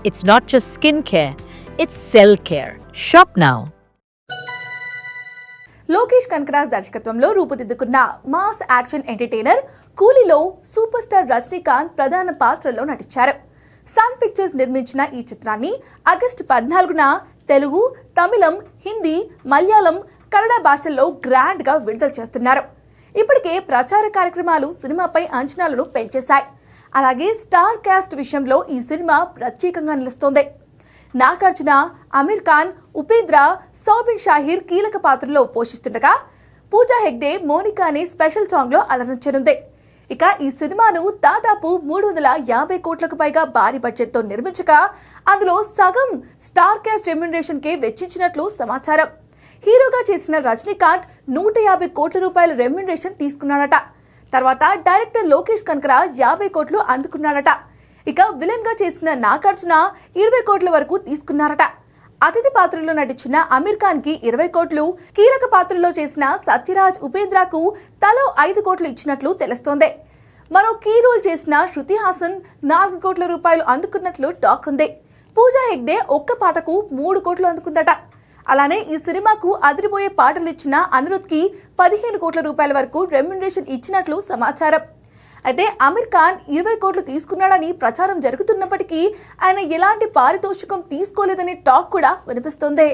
It's not just skin care, it's cell care. Shop now. Lokesh Kanagaraj దర్శకత్వంలో రూపుదిద్దుకున్న mass action entertainer కూలీలో super star Rajinikanth ప్రధాన పాత్రలో నటించారు. సన్ పిక్చర్స్ నిర్మించిన ఈ చిత్రాన్ని ఆగస్టు 14న తెలుగు, తమిళం, హిందీ, మలయాళం, కన్నడ భాషల్లో గ్రాండ్ గా విడుదల చేస్తున్నారు. ఇప్పటికే ప్రచార కార్యక్రమాలు సినిమాపై అంచనాలను పెంచేశాయి. అలాగే స్టార్ కాస్ట్ విషయంలో ఈ సినిమా ప్రత్యేకంగా నిలుస్తోంది. నాగార్జున, అమీర్ ఖాన్, ఉపేంద్ర, సౌబిన్ షాహిర్ కీలక పాత్రలో పోషిస్తుండగా పూజా హెగ్డే మోనికా అనే స్పెషల్ సాంగ్ లో అలరించనుంది. ఇక ఈ సినిమాను దాదాపు 350 కోట్లకు పైగా భారీ బడ్జెట్ తో నిర్మించగా అందులో సగం స్టార్ కాస్ట్ రెమ్యునరేషన్ కే వెచ్చించినట్లు సమాచారం. హీరోగా చేసిన రజనీకాంత్ 150 కోట్ల రూపాయల రెమ్యునరేషన్ తీసుకున్నాడట. తర్వాత డైరెక్టర్ లోకేష్ కనకరాజ్ 50 కోట్లు అందుకున్నాడట. ఇక విలన్ గా చేసిన నాగార్జున 20 కోట్ల వరకు తీసుకున్నారట. అతిథి పాత్రలో నటించిన అమీర్ ఖాన్ కి 20 కోట్లు, కీలక పాత్రలో చేసిన సత్యరాజ్, ఉపేంద్రకు తలో 5 కోట్లు ఇచ్చినట్లు తెలుస్తోంది. మరో కీ రోల్ చేసిన శృతి హాసన్ 4 కోట్ల రూపాయలు అందుకున్నట్లు టాక్ ఉంది. పూజా హెగ్డే ఒక్క పాటకు 3 కోట్లు అందుకుందట. అలానే ఈ సినిమాకు అదిరిపోయే పాటలు ఇచ్చిన అనిరుద్ కి 15 కోట్ల రూపాయల వరకు రెమ్యునరేషన్ ఇచ్చినట్లు సమాచారం. అయితే అమీర్ ఖాన్ 20 కోట్లు తీసుకున్నాడని ప్రచారం జరుగుతున్నప్పటికీ ఆయన ఎలాంటి పారితోషికం తీసుకోలేదనే టాక్ కూడా వినిపిస్తోంది.